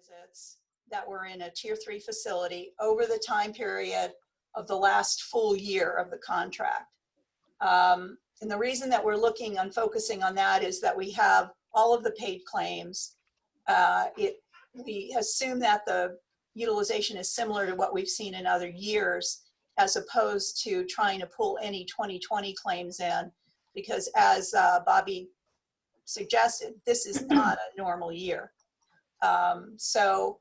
visits that were in a tier 3 facility over the time period of the last full year of the contract. And the reason that we're looking on focusing on that is that we have all of the paid claims. We assume that the utilization is similar to what we've seen in other years, as opposed to trying to pull any 2020 claims in, because as Bobby suggested, this is not a normal year. So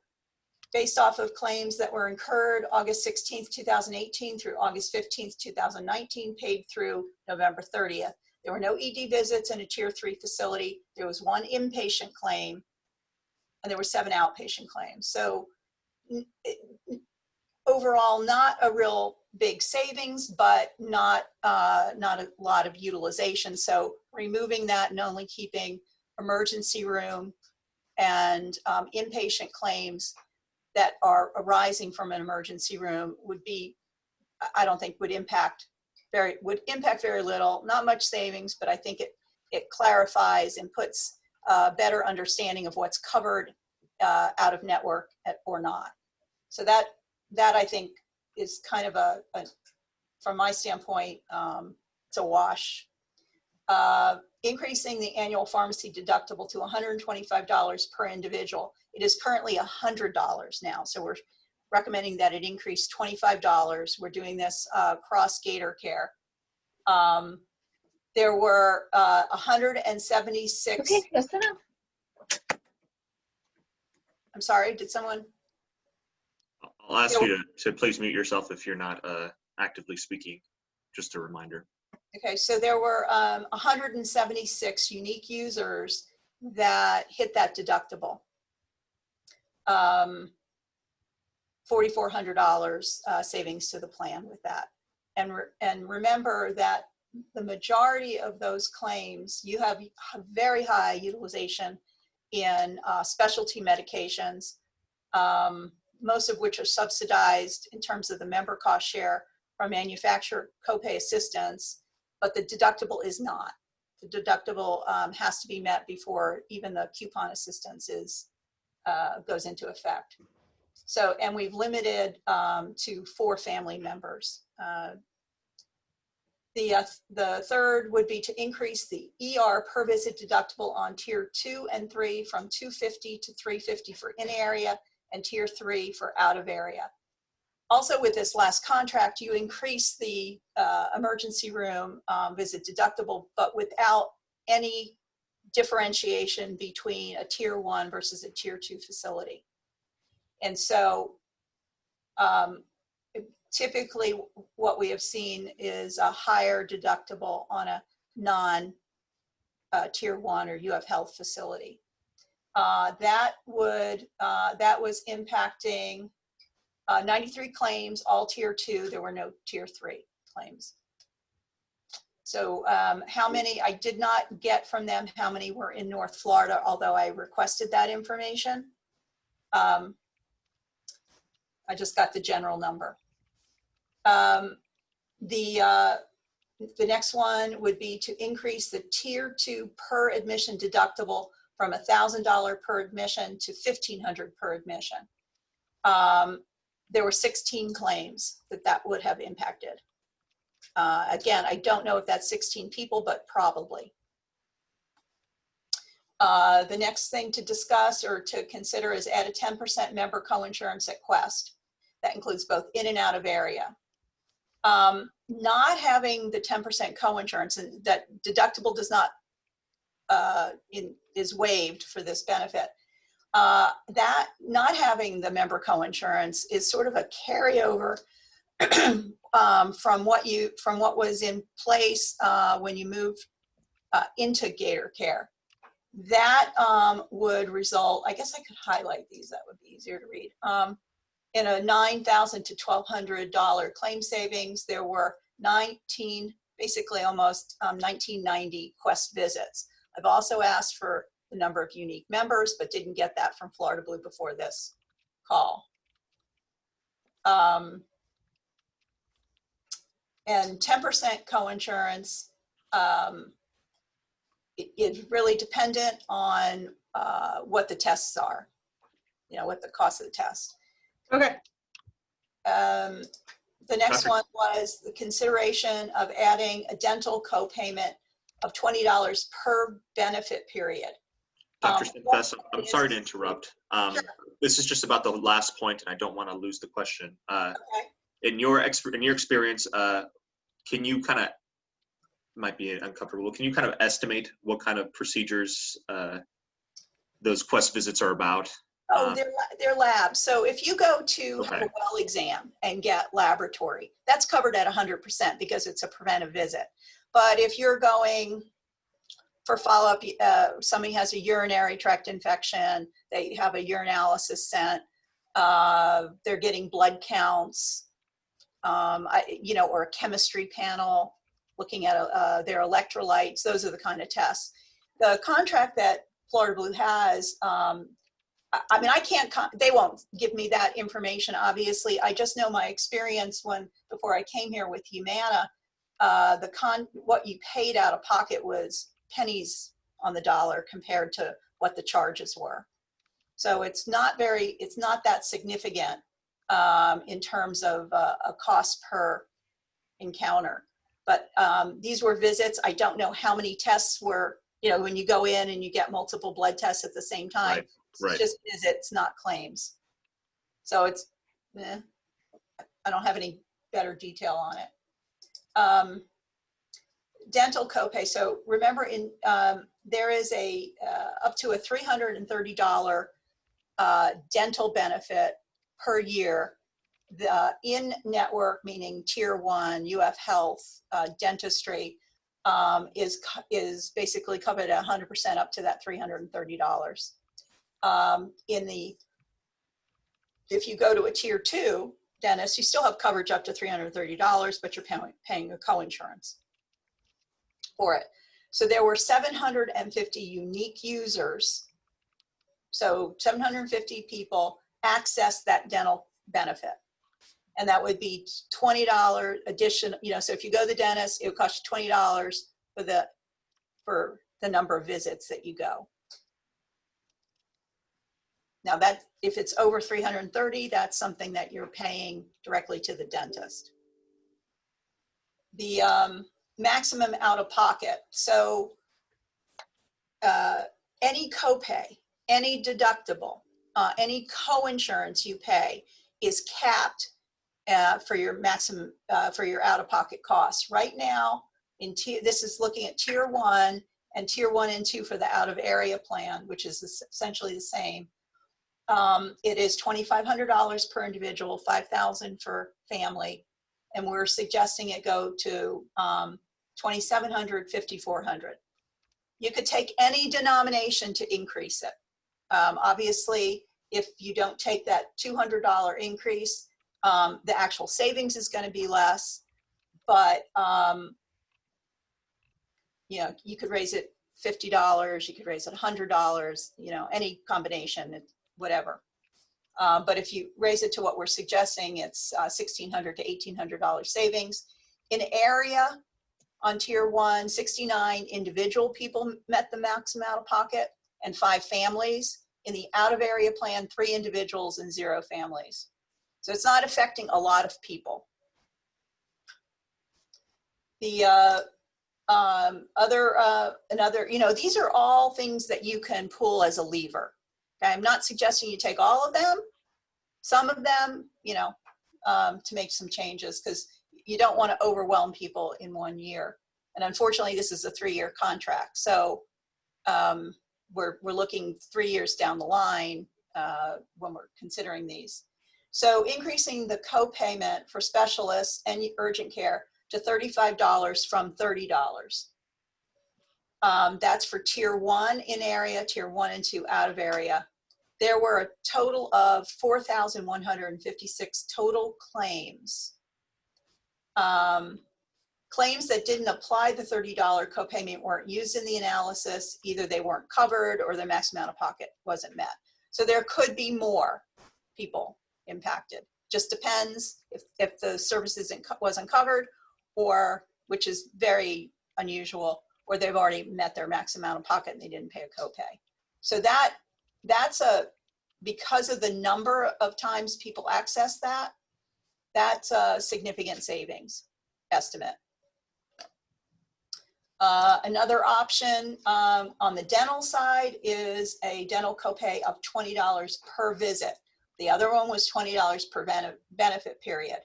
based off of claims that were incurred August 16th, 2018 through August 15th, 2019, paid through November 30th. There were no ED visits in a tier 3 facility. There was 1 inpatient claim, and there were 7 outpatient claims. So overall, not a real big savings, but not a lot of utilization. So removing that and only keeping emergency room and inpatient claims that are arising from an emergency room would be, I don't think would impact very little, not much savings, but I think it clarifies and puts a better understanding of what's covered out of network or not. So that I think is kind of from my standpoint, it's a wash. Increasing the annual pharmacy deductible to $125 per individual. It is currently $100 now, so we're recommending that it increase $25. We're doing this across Gator Care. There were 176. Okay, that's enough. I'm sorry, did someone? I'll ask you to please mute yourself if you're not actively speaking, just a reminder. Okay, so there were 176 unique users that hit that deductible. $4,400 savings to the plan with that. And remember that the majority of those claims, you have very high utilization in specialty medications, most of which are subsidized in terms of the member cost share from manufacturer copay assistance, but the deductible is not. The deductible has to be met before even the coupon assistance goes into effect. So, and we've limited to 4 family members. The third would be to increase the ER per visit deductible on tier 2 and 3 from $250 to $350 for in area and tier 3 for out of area. Also with this last contract, you increase the emergency room visit deductible, but without any differentiation between a tier 1 versus a tier 2 facility. And so typically what we have seen is a higher deductible on a non-tier 1 or UF Health facility. That was impacting 93 claims, all tier 2. There were no tier 3 claims. So how many, I did not get from them how many were in North Florida, although I requested that information. I just got the general number. The next one would be to increase the tier 2 per admission deductible from $1,000 per admission to $1,500 per admission. There were 16 claims that would have impacted. Again, I don't know if that's 16 people, but probably. The next thing to discuss or to consider is add a 10% member coinsurance at Quest. That includes both in and out of area. Not having the 10% coinsurance, and that deductible does not is waived for this benefit. That not having the member coinsurance is sort of a carryover from what was in place when you moved into Gator Care. That would result, I guess I could highlight these, that would be easier to read. In a $9,000 to $1,200 claim savings. There were basically almost 1990 Quest visits. I've also asked for the number of unique members, but didn't get that from Florida Blue before this call. And 10% coinsurance is really dependent on what the tests are. what the cost of the test. Okay. The next Dr. one was the consideration of adding a dental copayment of $20 per benefit period. Dr. What Sinfes, I'm it sorry is- to interrupt. Sure. This is just about the last point, and I don't want to lose the question. Okay. In your experience, can you kind of, might be uncomfortable, can you kind of estimate what kind of procedures those Quest visits are about? Oh, they're labs. So if you go to have Okay. a well exam and get laboratory, that's covered at 100% because it's a preventive visit. But if you're going for follow-up, somebody has a urinary tract infection, they have a urinalysis sent, they're getting blood counts, or a chemistry panel looking at their electrolytes. Those are the kind of tests. The contract that Florida Blue has, I can't, they won't give me that information, obviously. I just know my experience before I came here with Humana, what you paid out of pocket was pennies on the dollar compared to what the charges were. So it's not that significant in terms of a cost per encounter. But these were visits. I don't know how many tests were, when you go in and you get multiple blood tests at the same time. Right. It's just visits, not claims. So it's, I don't have any better detail on it. Dental copay. So remember, there is up to a $330 dental benefit per year. The in-network, meaning Tier 1, UF Health, dentistry, is basically covered at 100% up to that $330. If you go to a Tier 2 dentist, you still have coverage up to $330, but you're paying a co-insurance for it. So there were 750 unique users. So 750 people access that dental benefit. And that would be $20 addition, so if you go to the dentist, it would cost you $20 for the number of visits that you go. Now that, if it's over 330, that's something that you're paying directly to the dentist. The maximum out of pocket. So any copay, any deductible, any co-insurance you pay is capped for your maximum, for your out-of-pocket costs. Right now, this is looking at Tier 1 and Tier 1 and 2 for the out-of-area plan, which is essentially the same. It is $2,500 per individual, $5,000 for family, and we're suggesting it go to $2,700, $5,400. You could take any denomination to increase it. Obviously, if you don't take that $200 increase, the actual savings is going to be less, but you could raise it $50, you could raise it $100, any combination, whatever. But if you raise it to what we're suggesting, it's $1,600 to $1,800 savings. In area on Tier 1, 69 individual people met the maximum out of pocket and 5 families. In the out of area plan, 3 individuals and 0 families. So it's not affecting a lot of people. The these are all things that you can pull as a lever. Okay? I'm not suggesting you take all of them, some of them, to make some changes, because you don't want to overwhelm people in 1 year. And unfortunately, this is a 3-year contract. So we're looking 3 years down the line when we're considering these. So increasing the copayment for specialists and urgent care to $35 from $30. That's for Tier 1 in area, Tier 1 and 2 out of area. There were a total of 4,156 total claims. Claims that didn't apply the $30 copayment weren't used in the analysis. Either they weren't covered or the maximum out of pocket wasn't met. So there could be more people impacted. Just depends if the service wasn't covered, or, which is very unusual, or they've already met their max amount of pocket and they didn't pay a copay. So that's a because of the number of times people access that, that's a significant savings estimate. Another option on the dental side is a dental copay of $20 per visit. The other one was $20 per benefit period.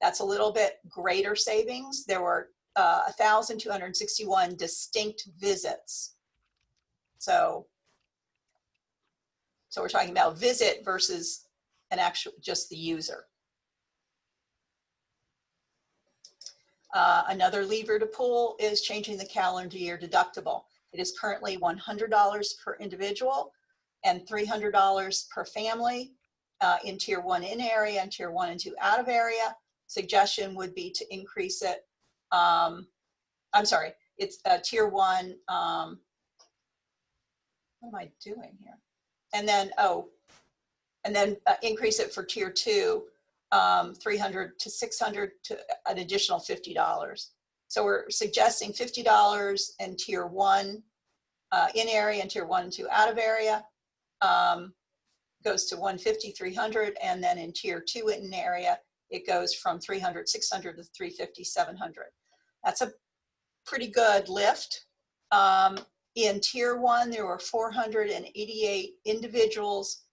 That's a little bit greater savings. There were 1,261 distinct visits. So we're talking about visit versus an actual, just the user. Another lever to pull is changing the calendar year deductible. It is currently $100 per individual and $300 per family in Tier 1 in area and Tier 1 and 2 out of area. Suggestion would be to increase it. I'm sorry, it's Tier 1. What am I doing here? And then, increase it for Tier 2. 300 to 600 to an additional $50. So we're suggesting $50 in Tier 1 in area and Tier 1 and 2 out of area. Goes to 150, 300, and then in Tier 2 in area, it goes from 300, 600 to 350, 700. That's a pretty good lift. In Tier 1, there were 488 individuals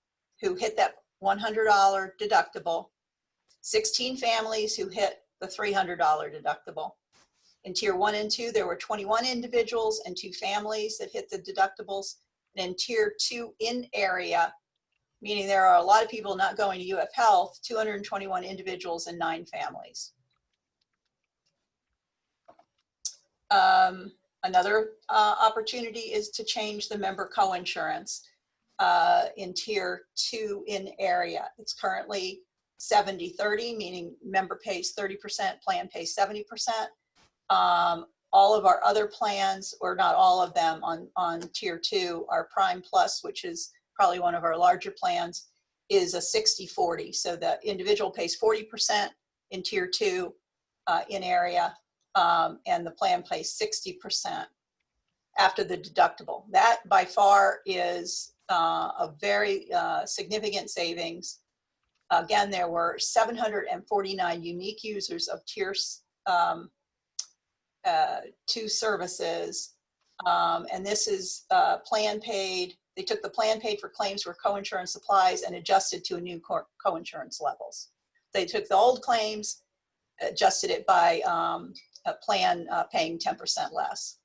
who hit that $100 deductible. 16 families who hit the $300 deductible. In Tier 1 and 2, there were 21 individuals and 2 families that hit the deductibles. And in Tier 2 in area, meaning there are a lot of people not going to UF Health, 221 individuals and 9 families. Another opportunity is to change the member coinsurance in Tier 2 in area. It's currently 70-30, meaning member pays 30%, plan pays 70%. All of our other plans, or not all of them on Tier 2, our Prime Plus, which is probably one of our larger plans, is a 60-40. So the individual pays 40% in Tier 2 in area, and the plan pays 60% after the deductible. That by far is a very significant savings. Again, there were 749 unique users of Tier 2 services. And this is plan paid. They took the plan paid for claims for coinsurance supplies and adjusted to a new coinsurance levels. They took the old claims, adjusted it by a plan paying 10% less.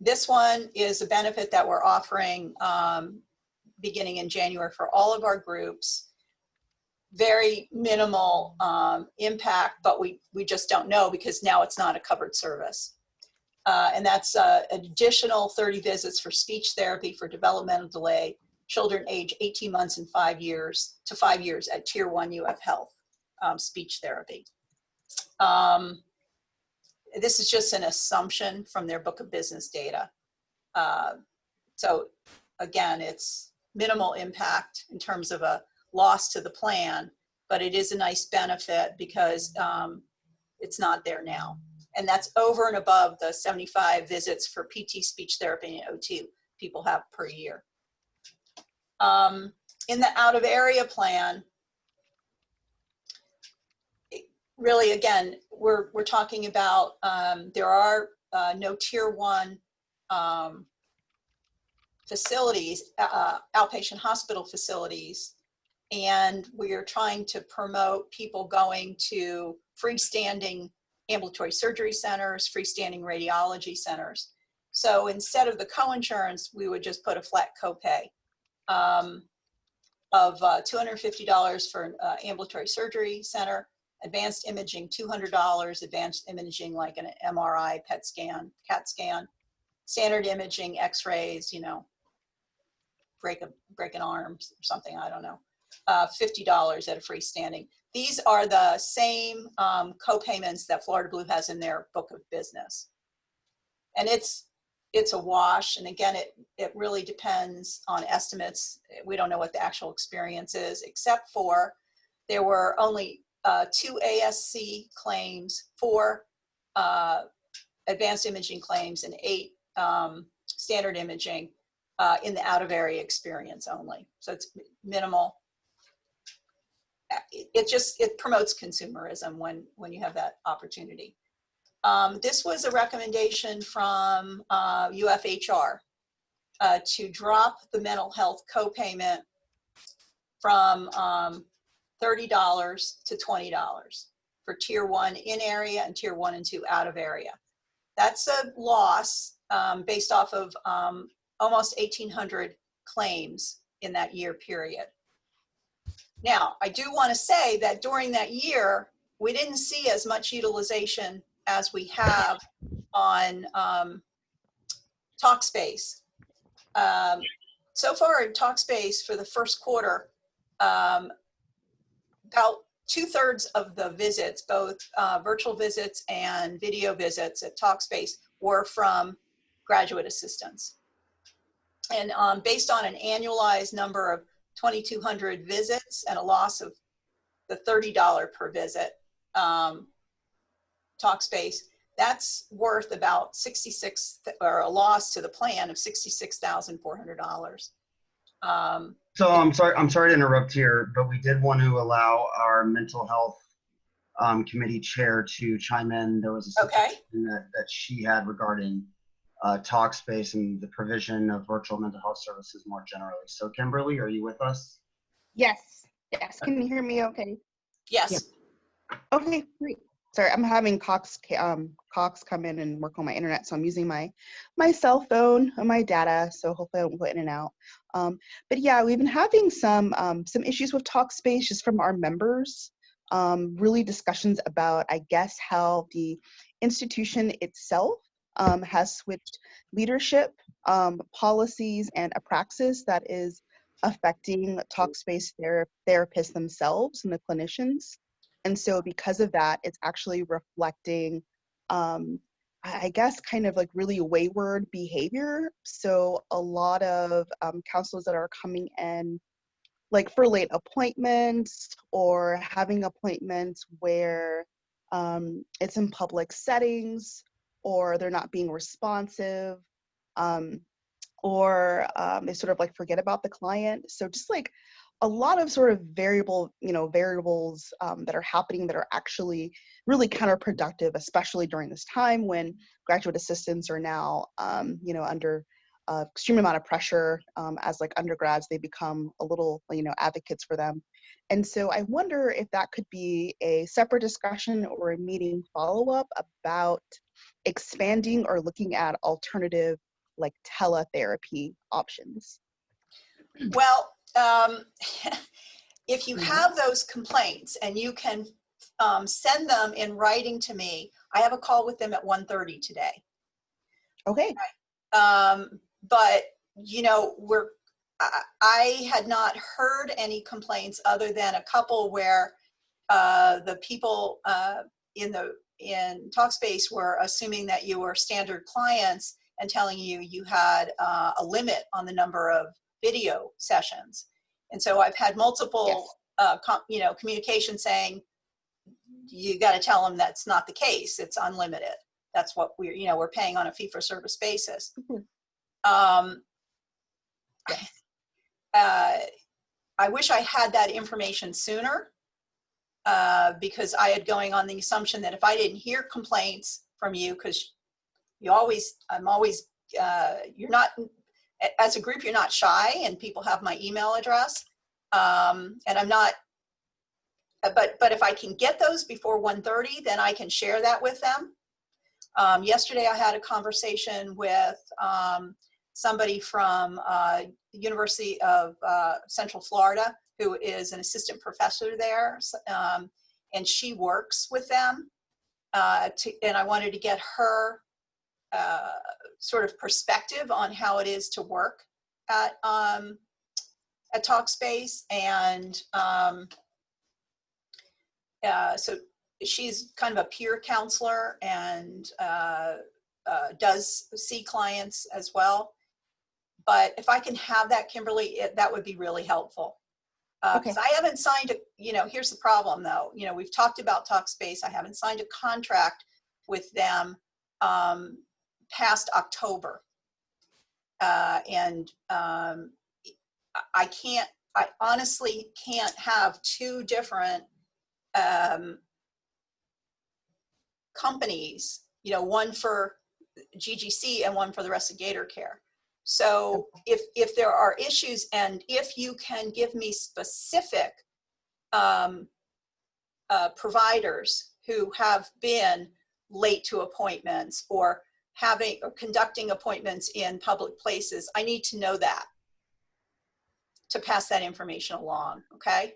This one is a benefit that we're offering beginning in January for all of our groups. Very minimal impact, but we just don't know because now it's not a covered service. And that's an additional 30 visits for speech therapy for developmental delay, children age 18 months and 5 years to 5 years at Tier 1 UF Health speech therapy. This is just an assumption from their book of business data. So again, it's minimal impact in terms of a loss to the plan, but it is a nice benefit because it's not there now. And that's over and above the 75 visits for PT, speech therapy, and OT people have per year. In the out of area plan, really, again, we're talking about there are no Tier 1 facilities, outpatient hospital facilities, and we are trying to promote people going to freestanding ambulatory surgery centers, freestanding radiology centers. So instead of the coinsurance, we would just put a flat copay of $250 for an ambulatory surgery center, advanced imaging $200, advanced imaging like an MRI, PET scan, CAT scan, standard imaging, x-rays, you know, break an arm or something, I don't know, $50 at a freestanding. These are the same co-payments that Florida Blue has in their book of business. And it's a wash. And again, it really depends on estimates. We don't know what the actual experience is, except for there were only 2 ASC claims, 4 advanced imaging claims, and 8 standard imaging. in the out of area experience only. So it's minimal. It promotes consumerism when you have that opportunity. This was a recommendation from UFHR to drop the mental health copayment from $30 to $20 for tier 1 in area and tier 1 and 2 out of area. That's a loss based off of almost 1,800 claims in that year period. Now, I do want to say that during that year, we didn't see as much utilization as we have on Talkspace. So far in Talkspace for the first quarter, about 2/3 of the visits, both virtual visits and video visits at Talkspace, were from graduate assistants. And based on an annualized number of 2,200 visits and a loss of the $30 per visit, Talkspace, that's worth about or a loss to the plan of $66,400. So I'm sorry to interrupt here, but we did want to allow our mental health committee chair to chime in. There was a suggestion that she had regarding Talkspace and the provision of virtual mental health services more generally. So Kimberly, are you with us? Yes. Can you hear me okay? Yes. Yeah. Okay, great. Sorry, I'm having Cox come in and work on my internet, so I'm using my cell phone and my data, so hopefully I don't go in and out. But yeah, we've been having some issues with Talkspace just from our members. Really discussions about, I guess, how the institution itself has switched leadership, policies, and a praxis that is affecting Talkspace therapists themselves and the clinicians. And so because of that, it's actually reflecting, I guess, kind of like really wayward behavior. So a lot of counselors that are coming in like for late appointments or having appointments where it's in public settings or they're not being responsive, or they sort of like forget about the client. So just like a lot of sort of variables that are happening that are actually really counterproductive, especially during this time when graduate assistants are now, under extreme amount of pressure as like undergrads. They become a little, advocates for them. And so I wonder if that could be a separate discussion or a meeting follow-up about expanding or looking at alternative like teletherapy options. Well, if you have those complaints and you can send them in writing to me, I have a call with them at 1:30 today. Okay. But I had not heard any complaints other than a couple where the people in Talkspace were assuming that you were standard clients and telling you had a limit on the number of video sessions. And so I've had multiple, communications saying, you got to tell them that's not the case. It's unlimited. That's what we're paying on a fee for service basis. I wish I had that information sooner because I had going on the assumption that if I didn't hear complaints from you, because I'm always, you're not, as a group, you're not shy and people have my email address. And I'm not, but if I can get those before 1:30, then I can share that with them. Yesterday I had a conversation with somebody from the University of Central Florida who is an assistant professor there. And she works with them. And I wanted to get her sort of perspective on how it is to work at Talkspace. And so she's kind of a peer counselor and does see clients as well. But if I can have that, Kimberly, that would be really helpful. Because I haven't signed here's the problem though. We've talked about Talkspace. I haven't signed a contract with them past October. I honestly can't have two different companies, one for GGC and one for the rest of Gator Care. So if there are issues, and if you can give me specific providers who have been late to appointments or conducting appointments in public places, I need to know that to pass that information along. Okay.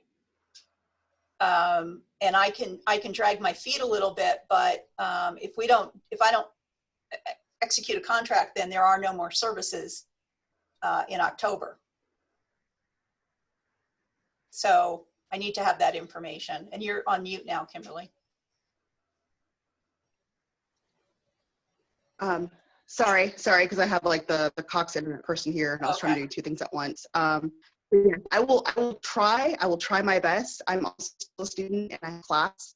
And I can drag my feet a little bit, but if I don't execute a contract, then there are no more services in October. So I need to have that information. And you're on mute now, Kimberly. Sorry, because I have like the Cox internet person here, and I was trying to do two things at once. Yeah, I will try my best. I'm also a student and I have class.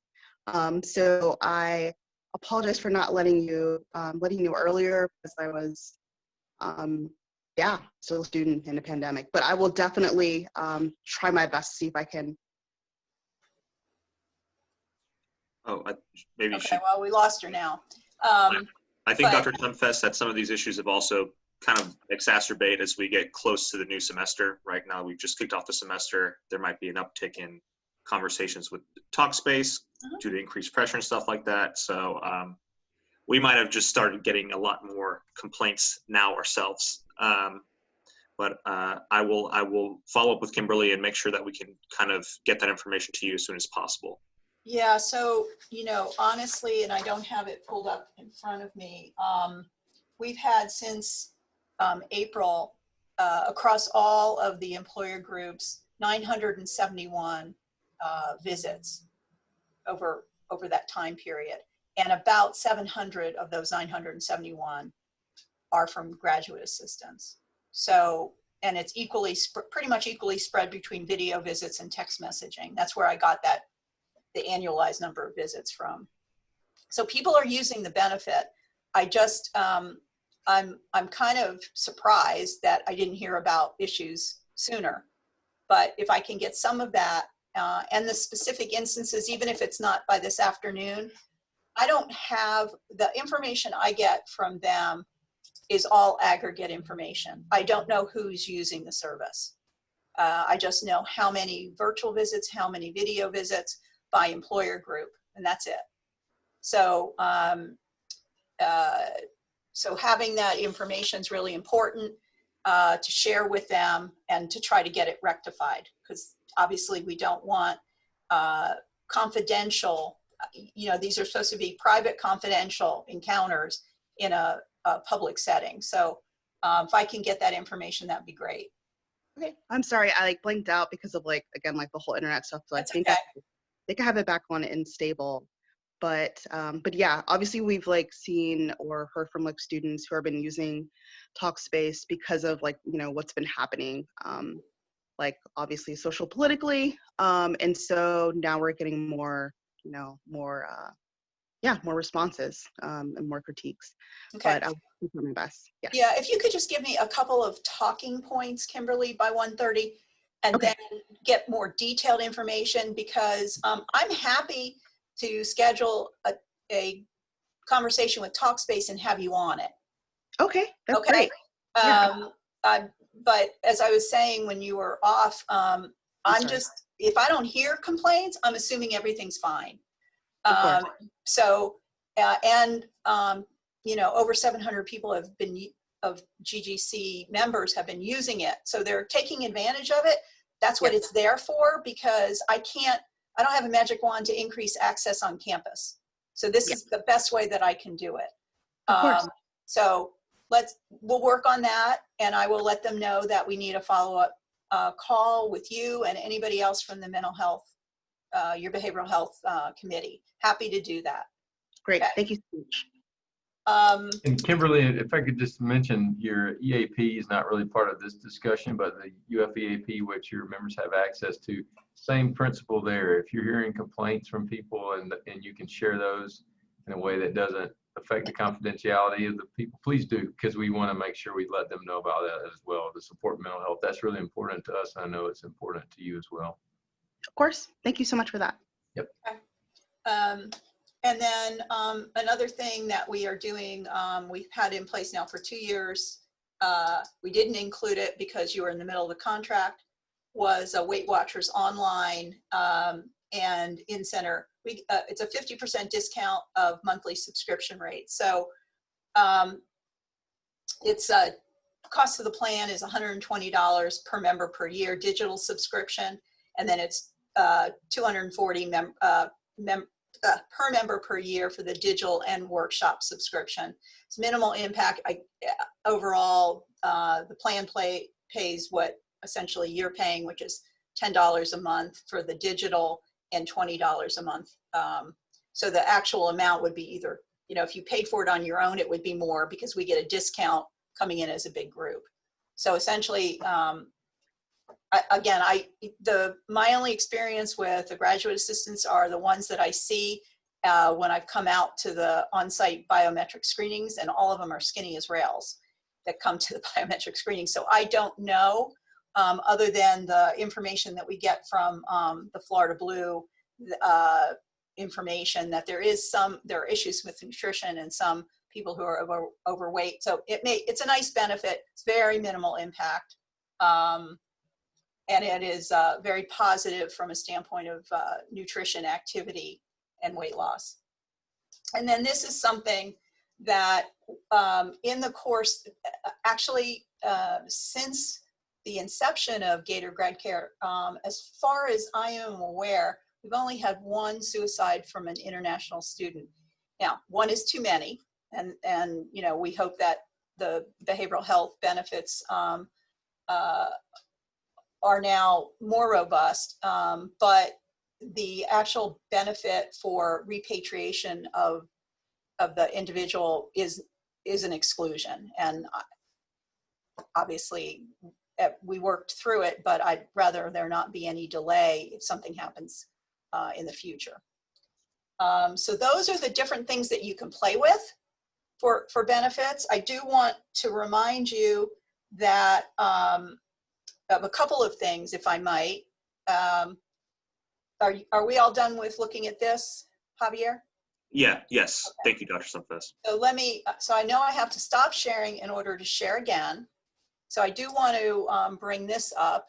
So I apologize for not letting you know earlier, because I was still a student in a pandemic. But I will definitely try my best to see if I can. Oh, maybe okay, well, we lost her now. I think Dr. Tunfest that some of these issues have also kind of exacerbate as we get close to the new semester. Right now, we've just kicked off the semester. There might be an uptick in conversations with Talkspace due to increased pressure and stuff like that. So we might have just started getting a lot more complaints now ourselves. But I will follow up with Kimberly and make sure that we can kind of get that information to you as soon as possible. Yeah, so, honestly, and I don't have it pulled up in front of me, we've had since April, across all of the employer groups, 971 visits over that time period. And about 700 of those 971 are from graduate assistants. So, and it's pretty much equally spread between video visits and text messaging. That's where I got the annualized number of visits from. So people are using the benefit. I just, I'm kind of surprised that I didn't hear about issues sooner. But if I can get some of that and the specific instances, even if it's not by this afternoon, I don't have the information I get from them is all aggregate information. I don't know who's using the service. I just know how many virtual visits, how many video visits by employer group, and that's it. So, so having that information is really important to share with them and to try to get it rectified, because obviously we don't want confidential, these are supposed to be private confidential encounters in a public setting. So if I can get that information, that'd be great. Okay, I'm sorry, I blinked out because of the whole internet stuff. So That's I think okay. I have it back on and stable. But yeah, obviously we've seen or heard from students who have been using Talkspace because of what's been happening, obviously social politically, and so now we're getting more more responses and more critiques. Okay. But I'll do my best. Yes. Yeah, if you could just give me a couple of talking points, Kimberly, by 1:30, and Okay. then get more detailed information, because I'm happy to schedule a conversation with Talkspace and have you on it. Okay, that's Okay. great. Yeah. But as I was saying when you were off, if I don't hear complaints, I'm assuming everything's fine. Of course. So, over 700 people of GGC members have been using it. So they're taking advantage of it. That's what it's there for, because I don't have a magic wand to increase access on campus. So this is the best way that I can do it. Of course. So we'll work on that, and I will let them know that we need a follow-up call with you and anybody else from the mental health, your behavioral health committee. Happy to do that. Great, okay. Thank you so much. And Kimberly, if I could just mention, your EAP is not really part of this discussion, but the UFEAP, which your members have access to, same principle there. If you're hearing complaints from people and you can share those in a way that doesn't affect the confidentiality of the people, please do, because we want to make sure we let them know about that as well. The support mental health, that's really important to us. I know it's important to you as well. Of course. Thank you so much for that. Yep. Okay. And then another thing that we are doing, we've had in place now for 2 years, we didn't include it because you were in the middle of the contract, was a Weight Watchers online and in-center. It's a 50% discount of monthly subscription rate. So it's cost of the plan is $120 per member per year, digital subscription, and then it's $240 per member per year for the digital and workshop subscription. It's minimal impact. Overall, the plan pays what essentially you're paying, which is $10 a month for the digital and $20 a month. So the actual amount would be either, if you paid for it on your own, it would be more because we get a discount coming in as a big group. So essentially, my only experience with the graduate assistants are the ones that I see when I've come out to the on-site biometric screenings, and all of them are skinny as rails that come to the biometric screening. So I don't know, other than the information that we get from the Florida Blue information, that there are issues with nutrition and some people who are overweight. So it's a nice benefit. It's very minimal impact. And it is very positive from a standpoint of nutrition, activity, and weight loss. And then this is something that in the course, actually, since the inception of Gator Grad Care, as far as I am aware, we've only had one suicide from an international student. Now, one is too many, and we hope that the behavioral health benefits are now more robust, but the actual benefit for repatriation of the individual is an exclusion. And obviously we worked through it, but I'd rather there not be any delay if something happens in the future. So those are the different things that you can play with for benefits. I do want to remind you that of a couple of things, if I might. Are we all done with looking at this, Javier? Yeah, yes. Okay. Thank you, Dr. Sunfest. So I know I have to stop sharing in order to share again. So I do want to bring this up.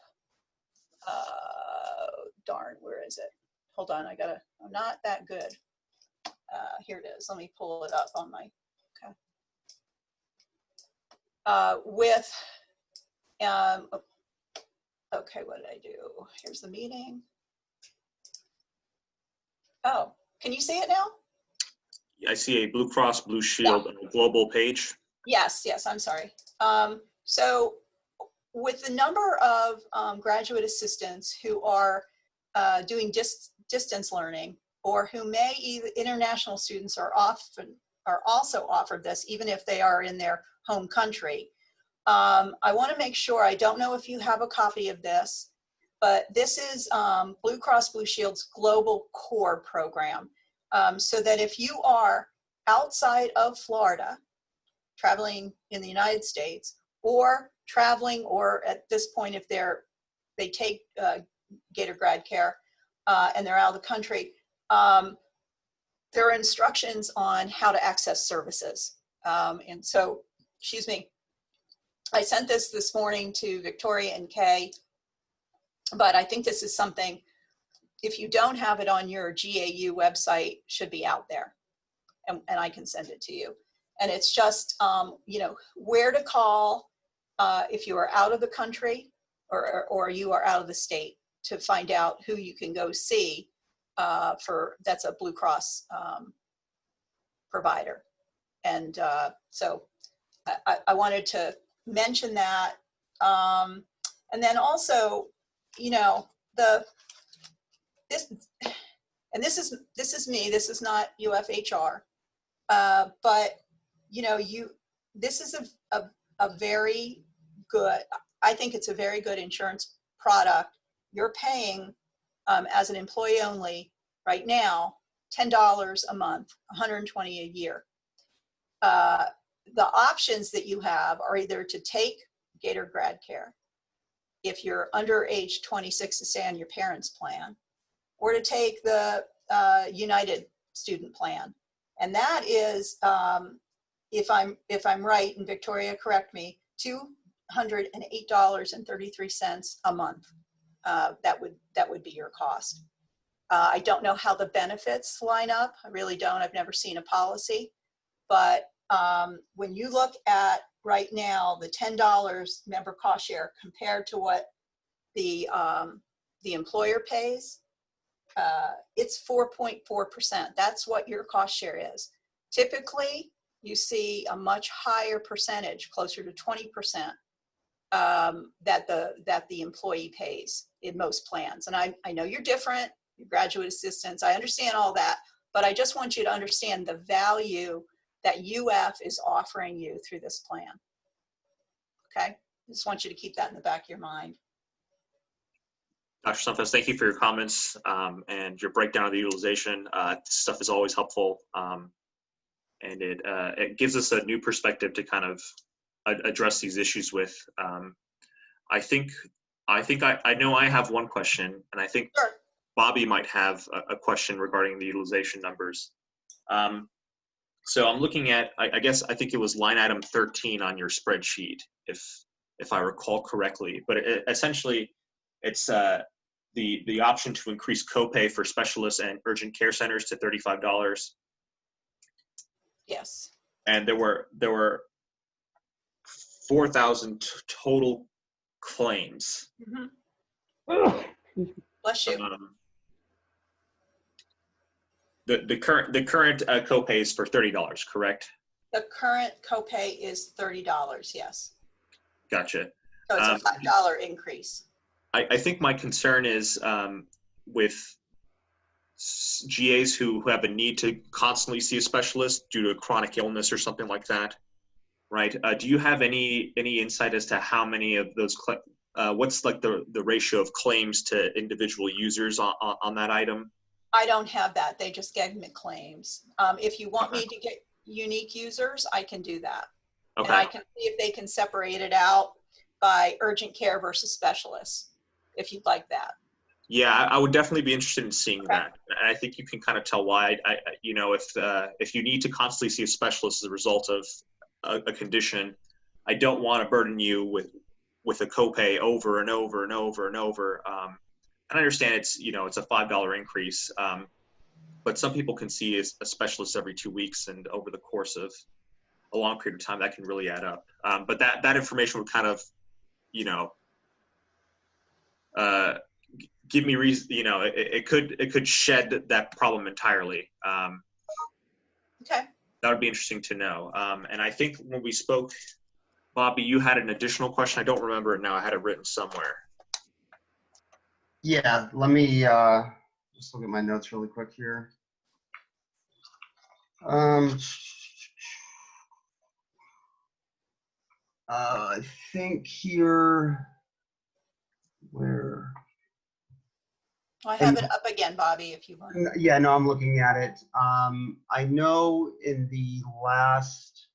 Darn, where is it? Hold on, I'm not that good. Here it is. Let me pull it up on my, okay, what did I do? Here's the meeting. Oh, can you see it now? I see a Blue Cross Blue Shield on a global page. Yes, I'm sorry. So with the number of graduate assistants who are doing distance learning, or who may either, international students are also offered this, even if they are in their home country. I want to make sure, I don't know if you have a copy of this, but this is Blue Cross Blue Shield's Global Core program. So that if you are outside of Florida, traveling in the United States, or traveling, or at this point, if they take Gator Grad Care and they're out of the country, there are instructions on how to access services. And so, excuse me, I sent this morning to Victoria and Kay, but I think this is something, if you don't have it on your GAU website, should be out there, and I can send it to you. And it's just, where to call if you are out of the country or you are out of the state, to find out who you can go see that's a Blue Cross provider. And so I wanted to mention that. And then also, this is me, this is not UFHR, but this is a very good, I think it's a very good insurance product. You're paying as an employee only right now $10 a month, $120 a year. the options that you have are either to take Gator Grad Care if you're under age 26 to stay on your parents' plan, or to take the United student plan. And that is, if I'm right, and Victoria, correct me, $208.33 a month. That would be your cost. I don't know how the benefits line up. I really don't. I've never seen a policy. But when you look at right now, the $10 member cost share compared to what the employer pays, it's 4.4%. That's what your cost share is. Typically, you see a much higher percentage, closer to 20%, that the employee pays in most plans. And I know you're different, you're graduate assistants, I understand all that, but I just want you to understand the value that UF is offering you through this plan. Okay? I just want you to keep that in the back of your mind. Dr. Sunfest, thank you for your comments and your breakdown of the utilization. This stuff is always helpful, and it gives us a new perspective to kind of address these issues with. I know I have one question, and I think Sure. Bobby might have a question regarding the utilization numbers. So I'm looking at, I think it was line item 13 on your spreadsheet, if I recall correctly. But essentially, it's the option to increase copay for specialists and urgent care centers to $35. Yes. And there were 4,000 total claims. Mm-hmm. Bless you. The current copay is for $30, correct? The current copay is $30. Yes. Gotcha. So it's a $5 increase. I think my concern is with GAs who have a need to constantly see a specialist due to a chronic illness or something like that, right? Do you have any insight as to how many of those, what's like the ratio of claims to individual users on that item? I don't have that. They just gave me claims. If you want me to get unique users, I can do that. Okay. And I can see if they can separate it out by urgent care versus specialists, if you'd like that. Yeah, I would definitely be interested in seeing that. And I think you can kind of tell why. If you need to constantly see a specialist as a result of a condition, I don't want to burden you with a copay over and over and over and over. And I understand it's a $5 increase, but some people can see a specialist every 2 weeks, and over the course of a long period of time, that can really add up. But that information would kind of, give me reason. It could shed that problem entirely. Okay. That would be interesting to know. And I think when we spoke, Bobby, you had an additional question. I don't remember it now. I had it written somewhere. Yeah, let me just look at my notes really quick here. I think here, where? I have it up again, Bobby, if you want. Yeah, no, I'm looking at it. I know in the last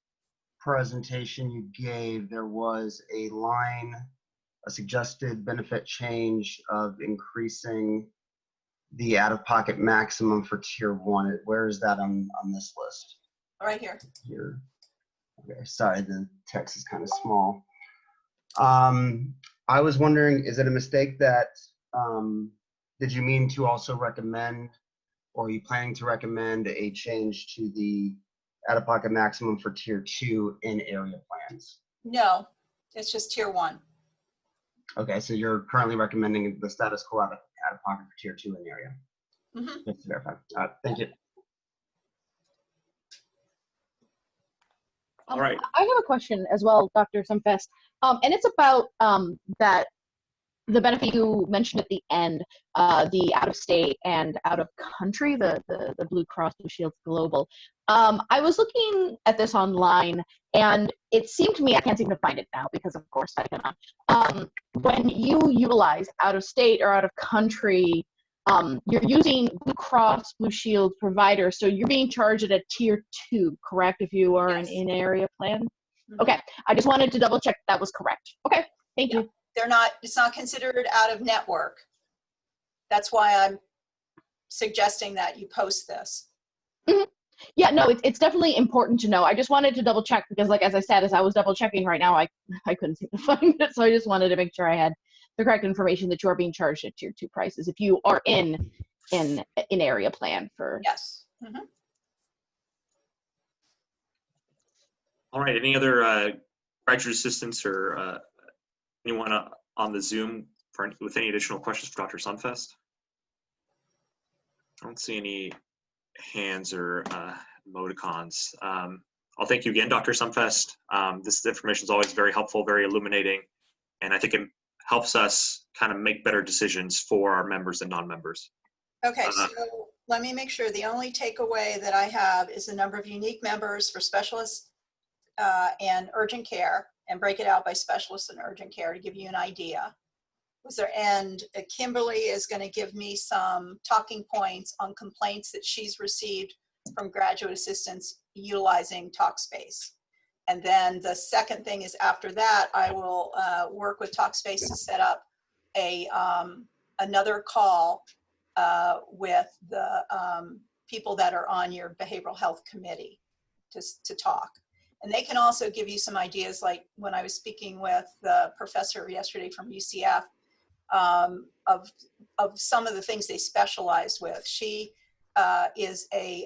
presentation you gave, there was a line, a suggested benefit change of increasing the out-of-pocket maximum for tier 1. Where is that on this list? Right here. Here. Okay, sorry, the text is kind of small. I was wondering, is it a mistake that, did you mean to also recommend, or are you planning to recommend a change to the out-of-pocket maximum for tier 2 in area plans? No, it's just tier 1. Okay, so you're currently recommending the status quo out-of-pocket for tier 2 in area. Mm-hmm. Just to verify. Thank you. All right. I have a question as well, Dr. Sunfest, and it's about that the benefit you mentioned at the end, the out-of-state and out-of-country, the Blue Cross Blue Shield Global. I was looking at this online, and it seemed to me, I can't seem to find it now because, of course, I cannot. When you utilize out-of-state or out-of-country you're using Blue Cross Blue Shield provider, so you're being charged at a tier 2, correct, if you are an Yes. in-area plan? Mhm. Okay, I just wanted to double check that was correct. Okay, thank Yeah. you. It's not considered out of network. That's why I'm suggesting that you post this. Yeah, no, it's definitely important to know. I just wanted to double check because, like, as I said, as I was double checking right now, I couldn't seem to find it. So I just wanted to make sure I had the correct information that you are being charged at tier 2 prices if you are in an area plan for. Yes. Mhm. All right, any other graduate assistants or anyone on the Zoom with any additional questions for Dr. Sunfest? I don't see any hands or emoticons. I'll thank you again, Dr. Sunfest. This information is always very helpful, very illuminating, and I think it helps us kind of make better decisions for our members and non-members. Okay, so let me make sure the only takeaway that I have is the number of unique members for specialists and urgent care, and break it out by specialists and urgent care to give you an idea. And Kimberly is going to give me some talking points on complaints that she's received from graduate assistants utilizing Talkspace. And then the second thing is, after that, I will work with Talkspace to set up another call with the people that are on your behavioral health committee to talk. And they can also give you some ideas, like when I was speaking with the professor yesterday from UCF, of some of the things they specialize with. She is a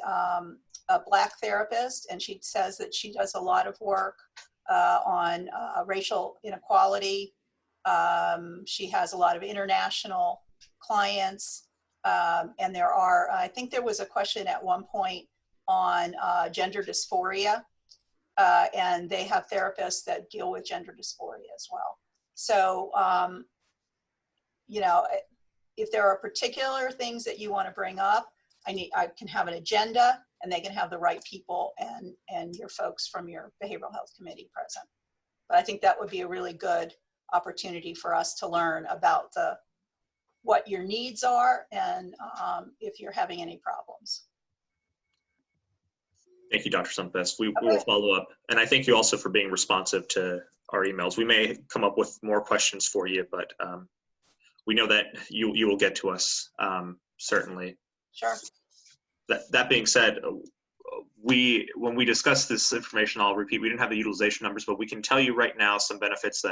Black therapist, and she says that she does a lot of work on racial inequality. She has a lot of international clients, and I think there was a question at one point on gender dysphoria, and they have therapists that deal with gender dysphoria as well. So, if there are particular things that you want to bring up, I can have an agenda, and they can have the right people and your folks from your behavioral health committee present. But I think that would be a really good opportunity for us to learn about what your needs are and if you're having any problems. Thank you, Dr. Sunfest. We will follow up. And I thank you also for being responsive to our emails. We may come up with more questions for you, but we know that you will get to us, certainly. Sure. That being said, when we discuss this information, I'll repeat, we didn't have the utilization numbers, but we can tell you right now some benefits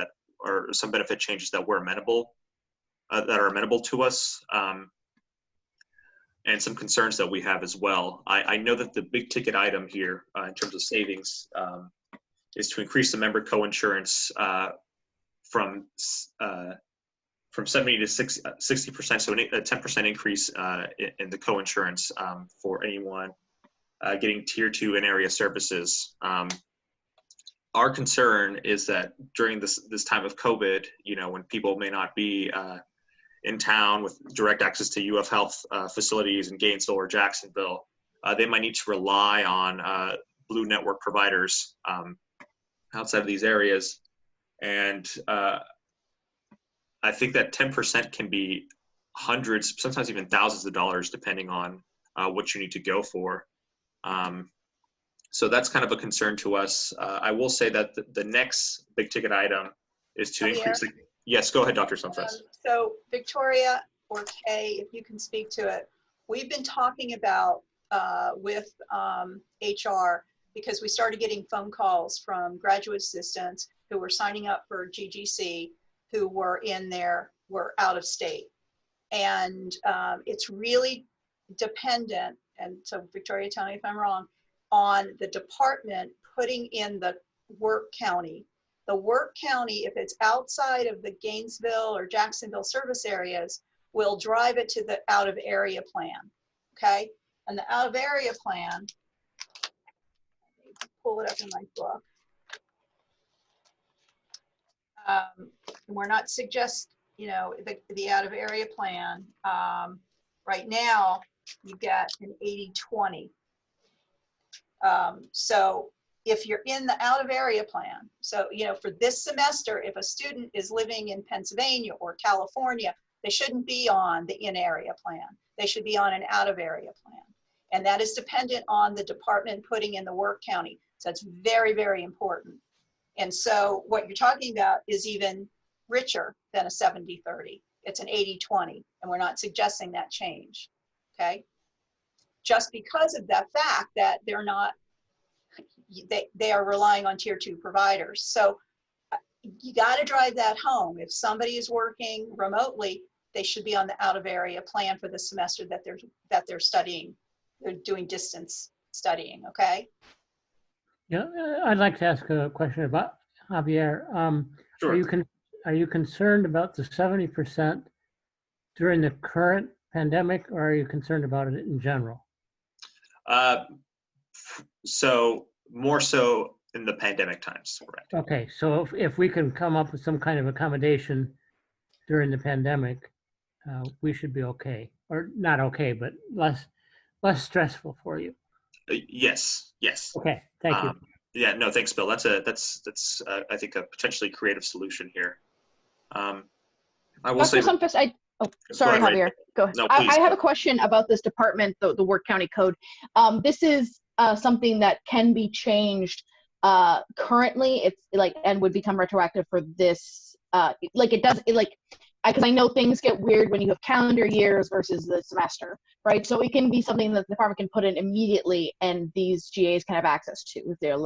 some benefit changes that we're amenable, that are amenable to us, and some concerns that we have as well. I know that the big ticket item here in terms of savings is to increase the member co-insurance from 70 to 60%, so a 10% increase in the co-insurance for anyone getting tier 2 in area services. Our concern is that during this time of COVID, when people may not be in town with direct access to UF Health facilities in Gainesville or Jacksonville, they might need to rely on Blue Network providers outside of these areas. And I think that 10% can be hundreds, sometimes even thousands of dollars, depending on what you need to go for. So that's kind of a concern to us. I will say that the next big ticket item is to increase the, yes, go ahead, Dr. Sunfest. So Victoria or Kay, if you can speak to it, we've been talking about with HR, because we started getting phone calls from graduate assistants who were signing up for GGC, who were out of state. And it's really dependent, and so Victoria, tell me if I'm wrong, on the department putting in the work county. The work county, if it's outside of the Gainesville or Jacksonville service areas, will drive it to the out of area plan, okay? And the out of area plan, pull it up in my book. We're not the out of area plan. Right now, you get an 80-20. So if you're in the out of area plan, so, for this semester, if a student is living in Pennsylvania or California They shouldn't be on the in-area plan. They should be on an out-of-area plan. And that is dependent on the department putting in the work county. So it's very, very important. And so what you're talking about is even richer than a 70-30. It's an 80-20, and we're not suggesting that change, okay? Just because of that fact that they're not, they are relying on tier 2 providers. So you got to drive that home. If somebody is working remotely, they should be on the out of area plan for the semester that they're studying. They're doing distance studying, okay? Yeah, I'd like to ask a question about Javier. Sure. Are you concerned about the 70% during the current pandemic, or are you concerned about it in general? So more so in the pandemic times, correct? Okay, so if we can come up with some kind of accommodation during the pandemic, we should be okay, or not okay, but less stressful for you. Yes. Okay, thank you. Yeah, no, thanks, Bill. That's I think a potentially creative solution here. I will Dr. say. Sunfest, sorry, Go ahead, Javier. Go ahead. No, please. I have a question about this department, the Work County Code. This is something that can be changed currently. It's like, and would become retroactive for this. Because I know things get weird when you have calendar years versus the semester, right? So it can be something that the department can put in immediately, and these GAs can have access to if they're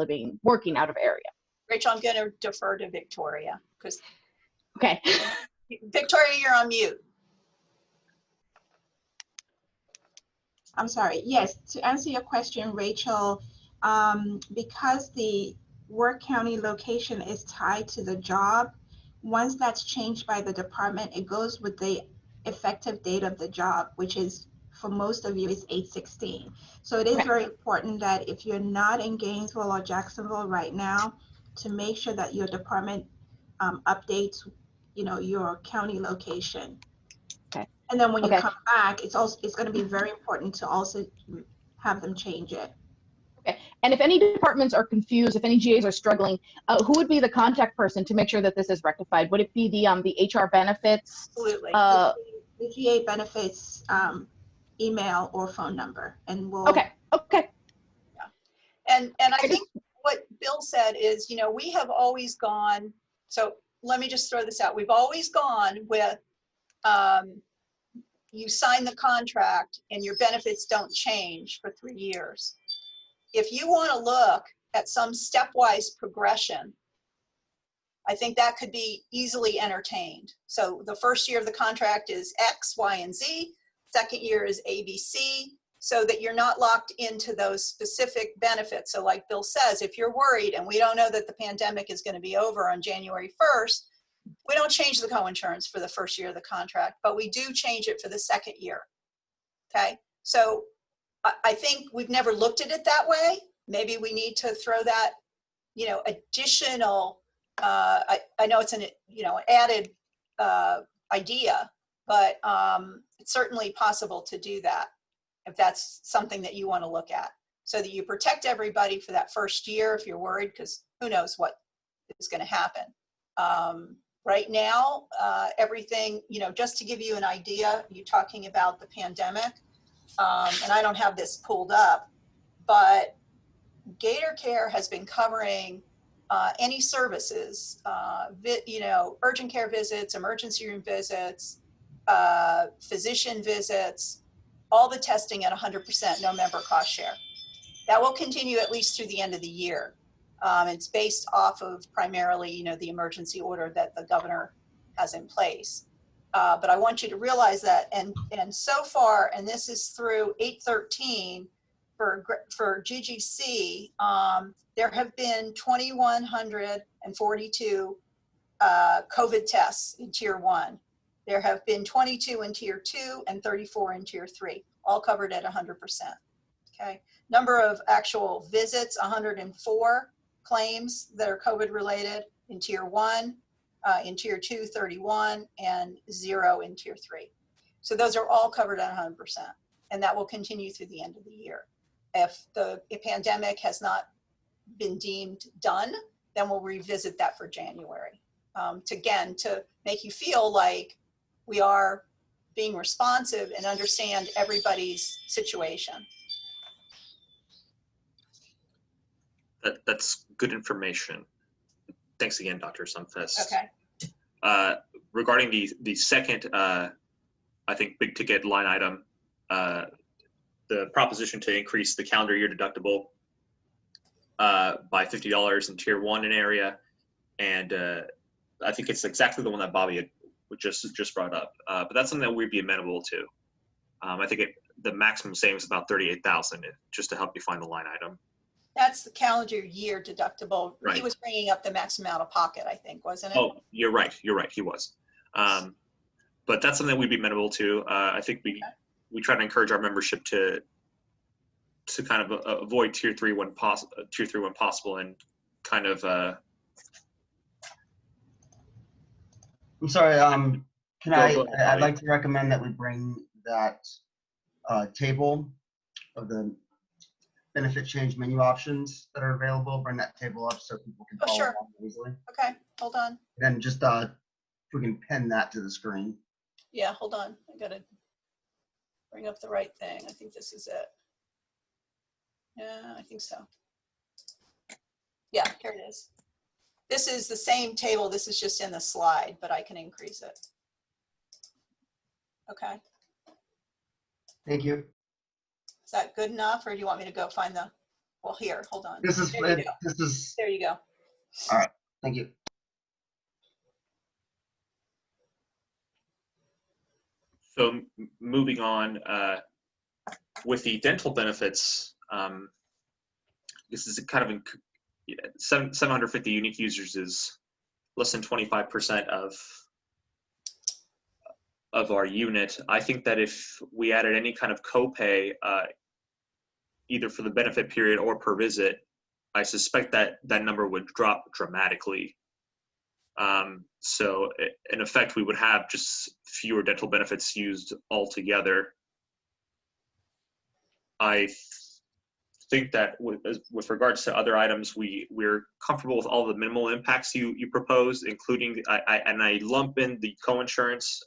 working out of area. Rachel, I'm going to defer to Victoria because. Okay. Victoria, you're on mute. I'm sorry. Yes, to answer your question, Rachel, because the work county location is tied to the job, once that's changed by the department, it goes with the effective date of the job, which is, for most of you, is 8/16. So it is very important that if you're not in Gainesville or Jacksonville right now, to make sure that your department updates, your county location. Okay. And then when you come back, it's going to be very important to also have them change it. Okay. And if any departments are confused, if any GAs are struggling, who would be the contact person to make sure that this is rectified? Would it be the HR benefits? Absolutely. The GA benefits email or phone number, and we'll. Okay. Yeah. And I think what Bill said is, we have always gone. So let me just throw this out. We've always gone with. You sign the contract and your benefits don't change for 3 years. If you want to look at some stepwise progression, I think that could be easily entertained. So the first year of the contract is X, Y, and Z. Second year is A, B, C, so that you're not locked into those specific benefits. So like Bill says, if you're worried and we don't know that the pandemic is going to be over on January 1st, we don't change the coinsurance for the first year of the contract, but we do change it for the second year, okay? So I think we've never looked at it that way. Maybe we need to throw that, additional, I know it's an, added idea, but it's certainly possible to do that if that's something that you want to look at, so that you protect everybody for that first year if you're worried, because who knows what is going to happen. Right now, everything, just to give you an idea, you're talking about the pandemic, and I don't have this pulled up, but Gator Care has been covering any services, urgent care visits, emergency room visits, physician visits, all the testing at 100%, no member cost share. That will continue at least through the end of the year. It's based off of primarily, the emergency order that the governor has in place. But I want you to realize that, and so far, and this is through 8/13 for GGC, there have been 2,142 COVID tests in Tier 1. There have been 22 in Tier 2 and 34 in Tier 3, all covered at 100%. Okay. Number of actual visits, 104 claims that are COVID related in Tier 1, in Tier 2, 31, and 0 in Tier 3. So those are all covered at 100%, and that will continue through the end of the year. If the pandemic has not been deemed done, then we'll revisit that for January. To make you feel like we are being responsive and understand everybody's situation. That's good information. Thanks again, Dr. Sumfest. Okay. Regarding the second, I think, big ticket line item, the proposition to increase the calendar year deductible by $50 in tier 1 in area, and I think it's exactly the one that Bobby had just brought up. But that's something that we'd be amenable to. I think the maximum savings is about $38,000, just to help you find the line item. That's the calendar year deductible. Right. He was bringing up the max amount of pocket, I think, wasn't it? Oh, you're right. He was. But that's something we'd be amenable to. I think we try to encourage our membership to kind of avoid tier 3 when possible, and kind of. I'm sorry. Can Go ahead, I'd Bobby. like to recommend that we bring that table of the benefit change menu options that are available. Bring that table up so people can Oh, follow sure. along easily. Okay, hold on. Then just if we can pin that to the screen. Yeah, hold on. I gotta bring up the right thing. I think this is it. Yeah, I think so. Yeah, here it is. This is the same table. This is just in the slide, but I can increase it. Okay. Thank you. Is that good enough, or do you want me to go find the, well, here, hold on. This is There you go. this is There you go. all right. Thank you. So moving on, with the dental benefits, this is kind of 750 unique users is less than 25% of our unit. I think that if we added any kind of copay, either for the benefit period or per visit, I suspect that that number would drop dramatically. So in effect, we would have just fewer dental benefits used altogether. I think that with regards to other items, we're comfortable with all the minimal impacts you proposed, including I lump in the coinsurance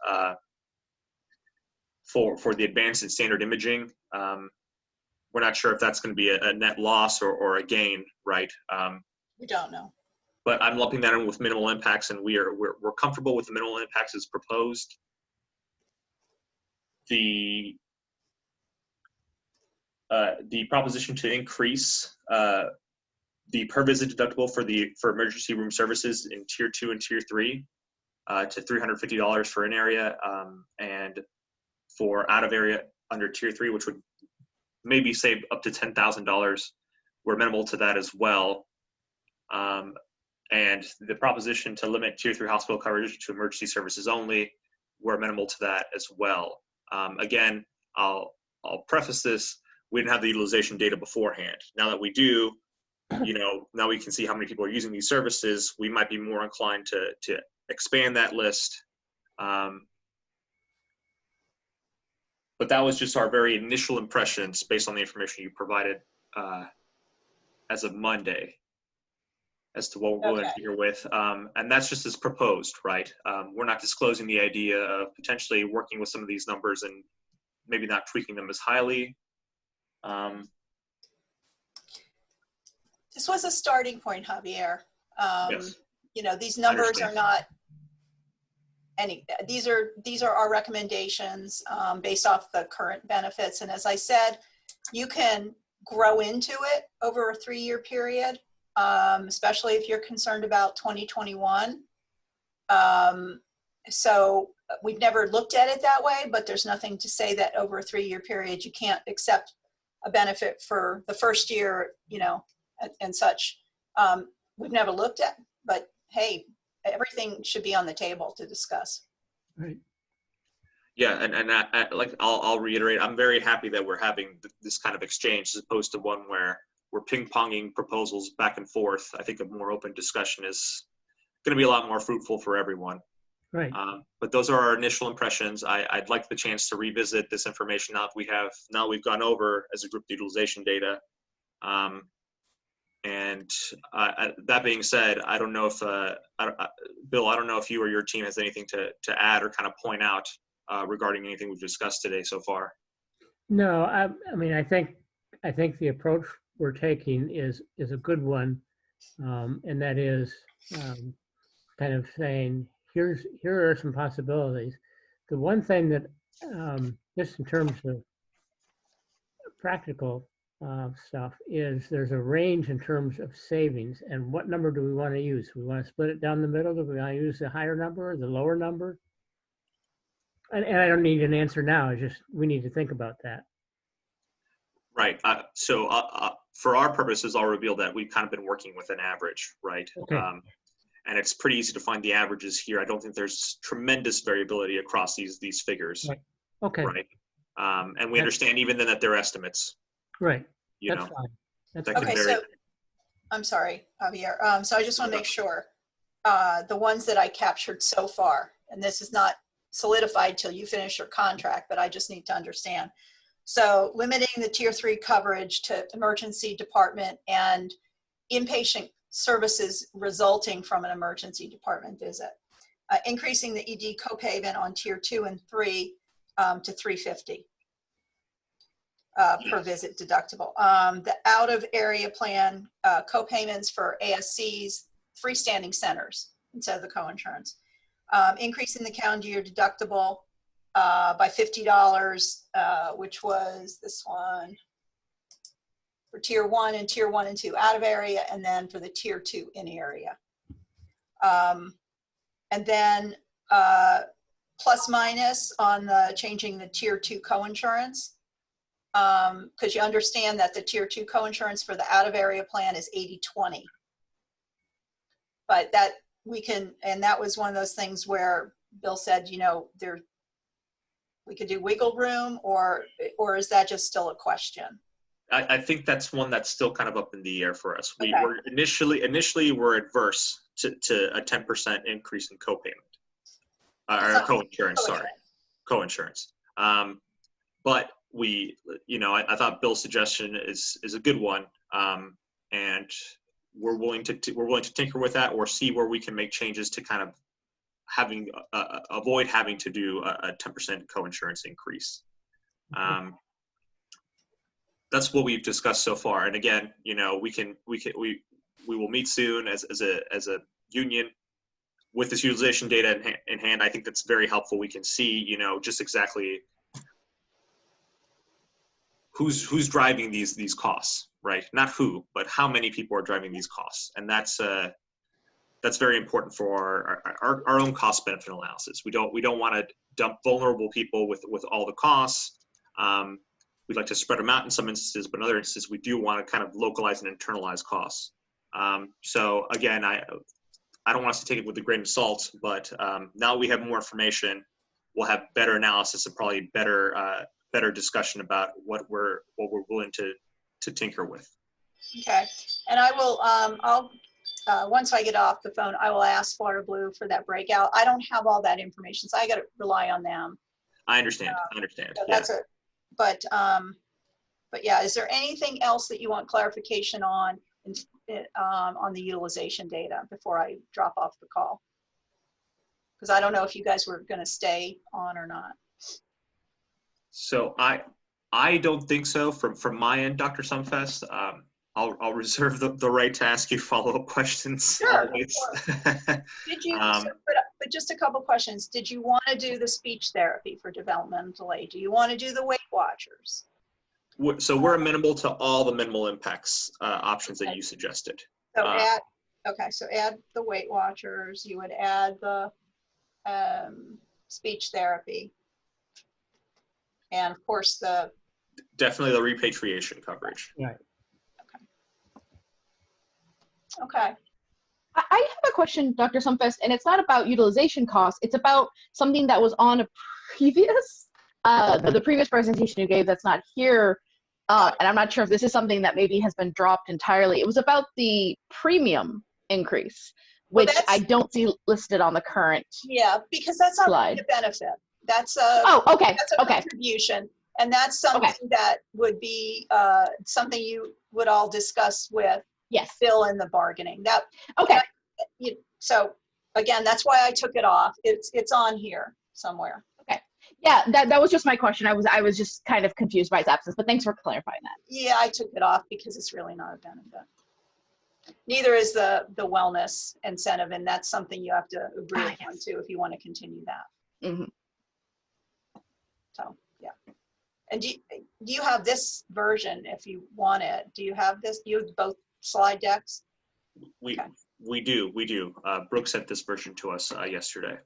for the advanced and standard imaging. We're not sure if that's going to be a net loss or a gain, right? We don't know. But I'm lumping that in with minimal impacts, and we're comfortable with the minimal impacts as proposed. The proposition to increase the per visit deductible for emergency room services in tier 2 and tier 3 to $350 for in area, and for out of area under tier 3, which would maybe save up to $10,000. We're amenable to that as well. And the proposition to limit tier 3 hospital coverage to emergency services only, we're amenable to that as well. Again, I'll preface this. We didn't have the utilization data beforehand. Now that we do, now we can see how many people are using these services. We might be more inclined to expand that list. But that was just our very initial impressions based on the information you provided as of Monday as to what we're going to here with. And that's just as proposed, right? We're not disclosing the idea of potentially working with some of these numbers and maybe not tweaking them as highly. This was a starting point, Javier. Yes. These numbers are not these are our recommendations based off the current benefits. And as I said, you can grow into it over a 3-year period, especially if you're concerned about 2021. So we've never looked at it that way, but there's nothing to say that over a 3-year period, you can't accept a benefit for the first year, and such. We've never looked at, but hey, everything should be on the table to discuss. Right. Yeah, and I'll reiterate, I'm very happy that we're having this kind of exchange as opposed to one where we're ping-ponging proposals back and forth. I think a more open discussion is going to be a lot more fruitful for everyone. Right. But those are our initial impressions. I'd like the chance to revisit this information now that we've gone over as a group the utilization data. And that being said, I don't know if Bill, I don't know if you or your team has anything to add or kind of point out regarding anything we've discussed today so far. No, I mean, I think the approach we're taking is a good one, and that is kind of saying here are some possibilities. The one thing that just in terms of practical stuff is there's a range in terms of savings, and what number do we want to use? We want to split it down the middle. Do we want to use the higher number or the lower number? And I don't need an answer now. It's just we need to think about that. Right. So for our purposes, I'll reveal that we've kind of been working with an average, right? Okay. And it's pretty easy to find the averages here. I don't think there's tremendous variability across these figures. Right. Okay. Right. And we understand even then that they're estimates. Right. You That's know, fine. That's that can Okay, vary. so I'm sorry, Javier. So I just want to make sure the ones that I captured so far, and this is not solidified till you finish your contract, but I just need to understand. So limiting the tier 3 coverage to emergency department and inpatient services resulting from an emergency department visit. Increasing the ED copayment on tier 2 and 3 to $350 per visit deductible. The out of area plan copayments for ASCs, freestanding centers instead of the coinsurance. Increasing the calendar year deductible by $50, which was this one for tier 1 and tier 1 and 2 out of area, and then for the tier 2 in area. And then plus minus on the changing the tier 2 coinsurance, because you understand that the tier 2 coinsurance for the out of area plan is 80/20. But that we can, and that was one of those things where Bill said, you know, we could do wiggle room, or is that just still a question? I think that's one that's still kind of up in the air for us. We Okay. were initially we're adverse to a 10% increase in copayment, or coinsurance, sorry, coinsurance. But we, you know, I thought Bill's suggestion is a good one, and we're willing to tinker with that or see where we can make changes to kind of avoid having to do a 10% coinsurance increase. That's what we've discussed so far. And again, you know, we will meet soon as a union with this utilization data in hand. I think that's very helpful. We can see, you know, just exactly who's driving these costs, right? Not who, but how many people are driving these costs. And that's very important for our own cost benefit analysis. We don't want to dump vulnerable people with all the costs. We'd like to spread them out in some instances, but in other instances, we do want to kind of localize and internalize costs. So again, I don't want us to take it with a grain of salt, but now we have more information, we'll have better analysis and probably better discussion about what we're willing to tinker with. Okay, and I will, once I get off the phone, I will ask Water Blue for that breakout. I don't have all that information, so I got to rely on them. I understand. So that's it. But yeah, is there anything else that you want clarification on the utilization data before I drop off the call? Because I don't know if you guys were going to stay on or not. So I don't think so from my end, Dr. Sumfest. I'll reserve the right to ask you follow-up questions. Sure. Did you? But just a couple questions. Did you want to do the speech therapy for developmental aid? Do you want to do the Weight Watchers? So we're amenable to all the minimal impacts options that you suggested. So so add the Weight Watchers. You would add the speech therapy, and of course definitely the repatriation coverage. Right. Okay. I have a question, Dr. Sumfest, and it's not about utilization costs. It's about something that was on a previous, the previous presentation you gave that's not here. And I'm not sure if this is something that maybe has been dropped entirely. It was about the premium increase, which I don't see listed on the current because that's not slide. A benefit. That's a That's a contribution, and that's something that would be something you would all discuss with Yes. fill in the bargaining. That Okay. so again, that's why I took it off. It's on here somewhere. Okay. Yeah, that was just my question. I was just kind of confused by its absence, but thanks for clarifying that. Yeah, I took it off because it's really not a benefit. Neither is the wellness incentive, and that's something you have to agree upon too if you want to continue that. Mm-hmm. So yeah. And do you have this version if you want it? Do you have this? You have both slide decks? We Okay. we do. Brooke sent this version to us yesterday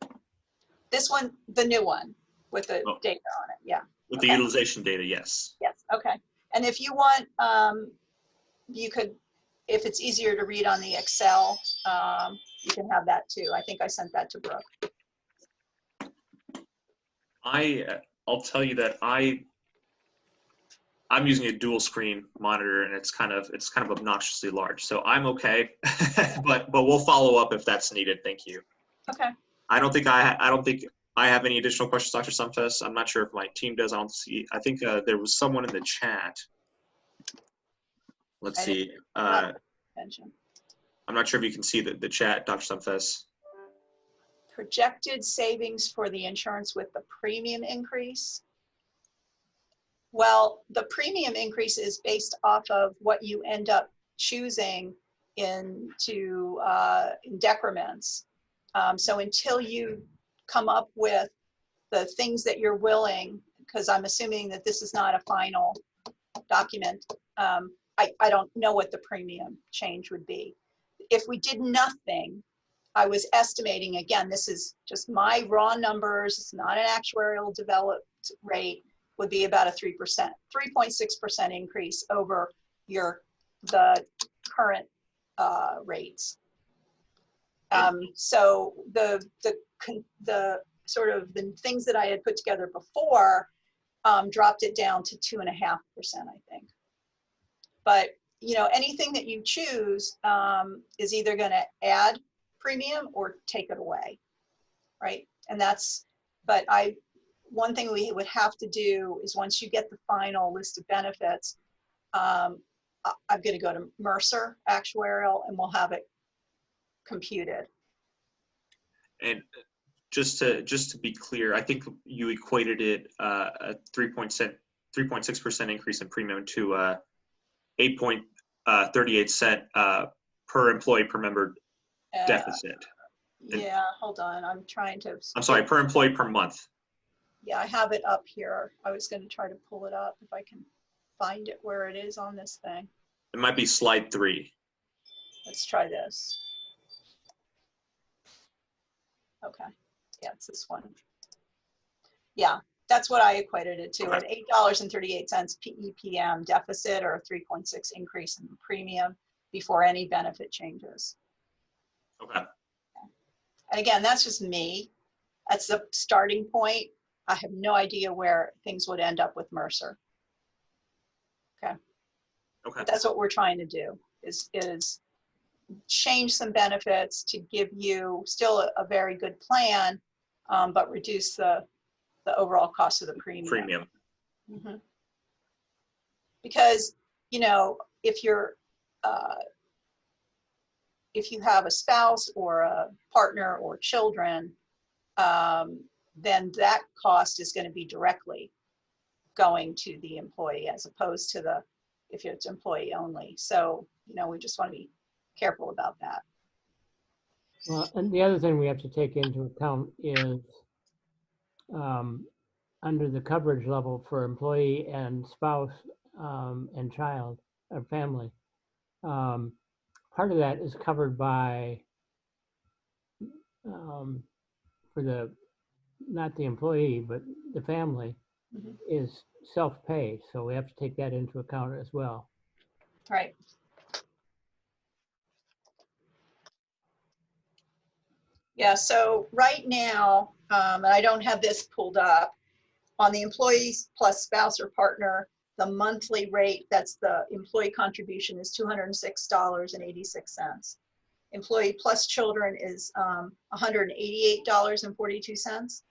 This one, the new one with the Oh. data on it. Yeah. with Okay. the utilization data. Yes. Yes. Okay. And if you want, you could, if it's easier to read on the Excel, you can have that too. I think I sent that to Brooke. I'll tell you that I'm using a dual screen monitor, and it's kind of obnoxiously large. So I'm okay, but we'll follow up if that's needed. Thank you. Okay. I don't think I have any additional questions, Dr. Sumfest. I'm not sure if my team does. I think there was someone in the chat. Let's see. Attention. I'm not sure if you can see the chat, Dr. Sumfest. Projected savings for the insurance with the premium increase. Well, the premium increase is based off of what you end up choosing in decrements. So until you come up with the things that you're willing, because I'm assuming that this is not a final document, I don't know what the premium change would be. If we did nothing, I was estimating, again, this is just my raw numbers, it's not an actuarial developed rate, would be about a 3%, 3.6% increase over the current rates. So the sort of the things that I had put together before dropped it down to 2.5%, I think. But anything that you choose is either going to add premium or take it away, right? And one thing we would have to do is once you get the final list of benefits, I'm going to go to Mercer Actuarial and we'll have it computed. And just to be clear, I think you equated it a 3.6% increase in premium to 8.38 cent per employee per member deficit. Yeah, hold on. I'm trying to. I'm sorry, per employee per month. Yeah, I have it up here. I was going to try to pull it up if I can find it where it is on this thing. It might be slide 3. Let's try this. Okay. Yeah, it's this one. Yeah, that's what I equated it to, at $8.38 PEPM deficit, or a 3.6 increase in the premium before any benefit changes. Okay. And again, that's just me. That's the starting point. I have no idea where things would end up with Mercer. Okay. Okay. But that's what we're trying to do, is change some benefits to give you still a very good plan, but reduce the overall cost of the premium. Mm-hmm. Because, if you have a spouse or a partner or children, then that cost is going to be directly going to the employee as opposed to if it's employee only. So, we just want to be careful about that. Well, and the other thing we have to take into account is under the coverage level for employee and spouse and child or family, part of that is covered by not the employee, but the family is self-pay. So we have to take that into account as well. Right. Yeah, so right now, and I don't have this pulled up, on the employees plus spouse or partner, the monthly rate, that's the employee contribution, is $206.86. Employee plus children is $188.42.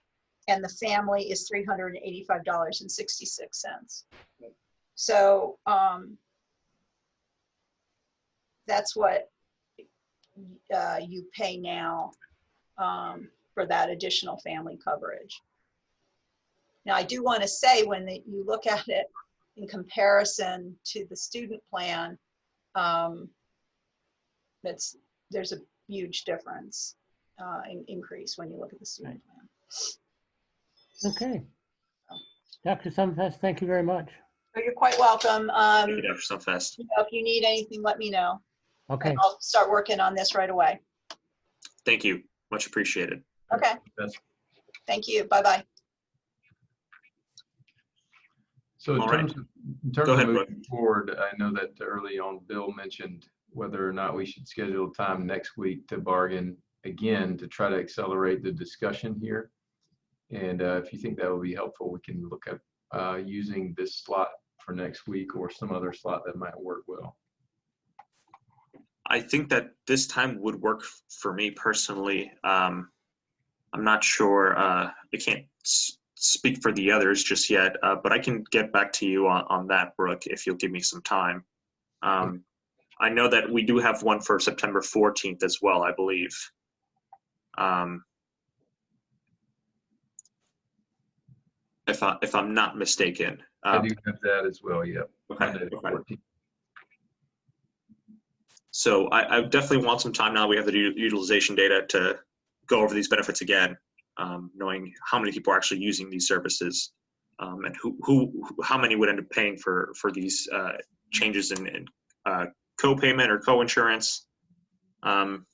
And the family is $385.66. So that's what you pay now for that additional family coverage. Now, I do want to say when you look at it in comparison to the student plan, there's a huge difference in increase when you look at the student plan. Okay. Dr. Sumfest, thank you very much. So you're quite welcome. Thank you, Dr. Sunfest. If you need anything, let me know. Okay. And I'll start working on this right away. Thank you. Much appreciated. Okay. Yes. Thank you. Bye-bye. So in All right. terms of, in terms Go of ahead, moving forward, I know that early on Bill mentioned whether or not we should schedule time next week to bargain again to try to accelerate the discussion here. And if you think that will be helpful, we can look at using this slot for next week or some other slot that might work well. I think that this time would work for me personally. I'm not sure. I can't speak for the others just yet, but I can get back to you on that, Brooke, if you'll give me some time. I know that we do have one for September 14th as well, I believe. If I'm not mistaken. I do have that as well, yep. Okay, Monday the okay. 14th. So I definitely want some time now. We have the utilization data to go over these benefits again, knowing how many people are actually using these services, and how many would end up paying for these changes in co-payment or co-insurance. Can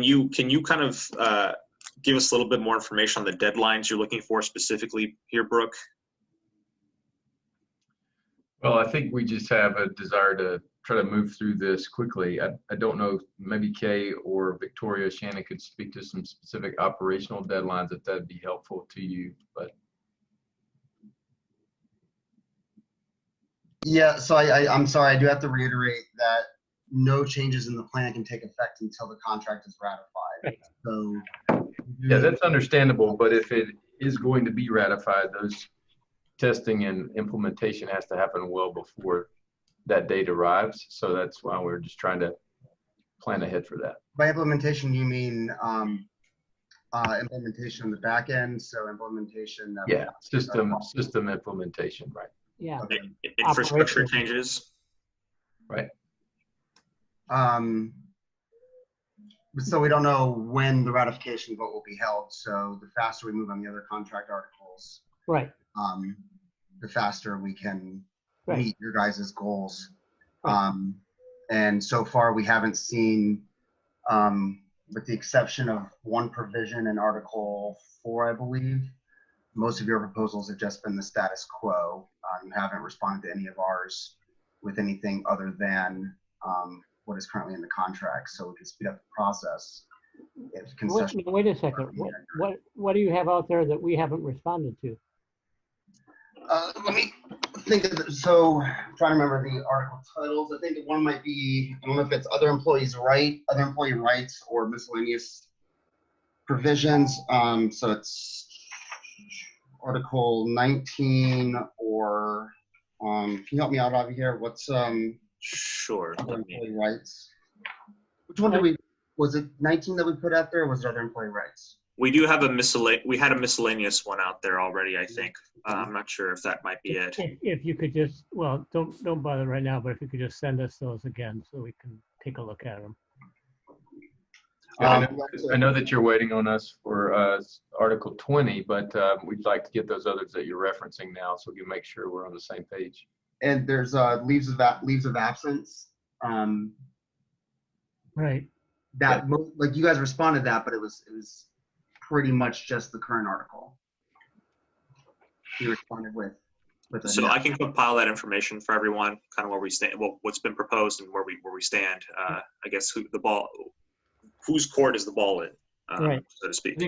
you kind of give us a little bit more information on the deadlines you're looking for specifically here, Brooke? Well, I think we just have a desire to try to move through this quickly. I don't know, maybe Kay or Victoria, Shannon could speak to some specific operational deadlines if that'd be helpful to you, but. Yeah, so I'm sorry, I do have to reiterate that no changes in the plan can take effect until the contract is ratified. So Yeah, that's understandable, but if it is going to be ratified, those testing and implementation has to happen well before that date arrives. So that's why we're just trying to plan ahead for that. by implementation, you mean implementation on the back end, so implementation of Yeah, system implementation, right? Yeah. Okay. Infrastructure Operational. changes. Right. So we don't know when the ratification vote will be held. So the faster we move on the other contract articles, Right. the faster we can Right. meet your guys' goals. Right. And so far we haven't seen, with the exception of one provision in Article 4, I believe, most of your proposals have just been the status quo. You haven't responded to any of ours with anything other than what is currently in the contract, so we can speed up the process. If concession. Wait a second. What do you have out there that we haven't responded to? Let me think of it. So I'm trying to remember the article titles. I think one might be, I don't know if it's other employee rights or miscellaneous provisions. So it's Article 19 or can you help me out over here? What's Sure. other employee rights? Which one was it 19 that we put out there, or was it other employee rights? We do have we had a miscellaneous one out there already, I think. I'm not sure if that might be it. If you could just, well, don't bother right now, but if you could just send us those again so we can take a look at them. I know that you're waiting on us for Article 20, but we'd like to get those others that you're referencing now, so we can make sure we're on the same page. And there's leaves of absence. Right. That like you guys responded to that, but it was pretty much just the current article. You responded with So I can compile that information for everyone, kind of where we stand, well, what's been proposed and where we stand. I guess whose court is the ball in, Right. so to speak.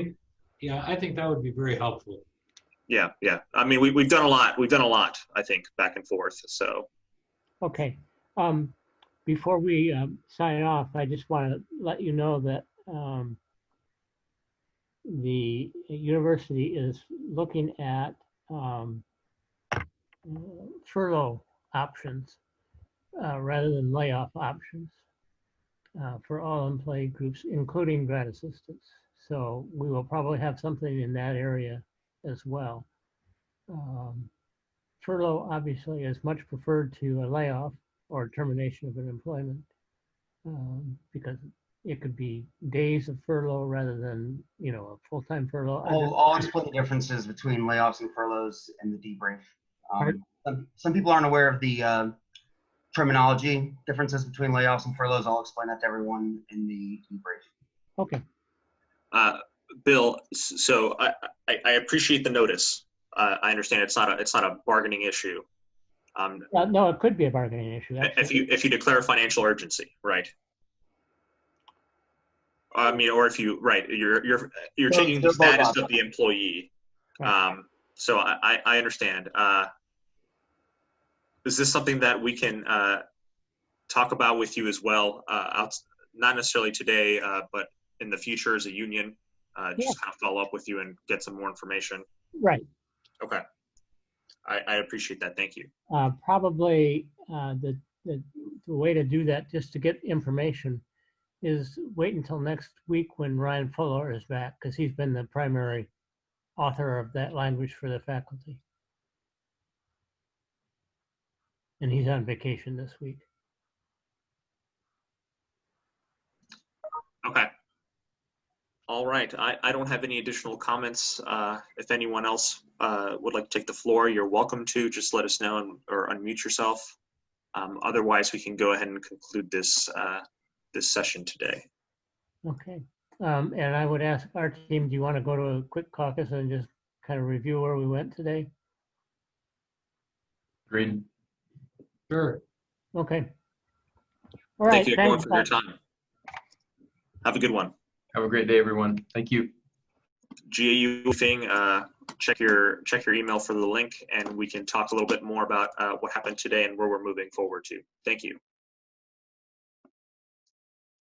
I think that would be very helpful. Yeah. I mean, we've done a lot. We've done a lot, I think, back and forth. So. Okay. Before we sign off, I just want to let you know that the university is looking at furlough options rather than layoff options for all employee groups, including grad assistants. So we will probably have something in that area as well. Furlough obviously is much preferred to a layoff or termination of an employment because it could be days of furlough rather than, you know, a full-time furlough. I'll explain the differences between layoffs and furloughs in the debrief. Pardon? Some people aren't aware of the terminology differences between layoffs and furloughs. I'll explain that to everyone in the debrief. Okay. Bill, so I appreciate the notice. I understand it's not a bargaining issue. No, it could be a bargaining issue. If you declare financial urgency, right? I mean, or if you you're changing the status of the employee. Right. So I understand. Is this something that we can talk about with you as well? Not necessarily today, but in the future as a union, just kind of follow up with you and get some more information. Right. Okay. I appreciate that. Thank you. Probably the way to do that, just to get information, is wait until next week when Ryan Fuller is back, because he's been the primary author of that language for the faculty. And he's on vacation this week. Okay. All right. I don't have any additional comments. If anyone else would like to take the floor, you're welcome to. Just let us know or unmute yourself. Otherwise, we can go ahead and conclude this this session today. Okay. And I would ask our team, do you want to go to a quick caucus and just kind of review where we went today? Agreed. Sure. Okay. All right. Thank you everyone for your time. Have a good one. Have a great day, everyone. Thank you. GAU thing, check your email for the link, and we can talk a little bit more about what happened today and where we're moving forward to. Thank you.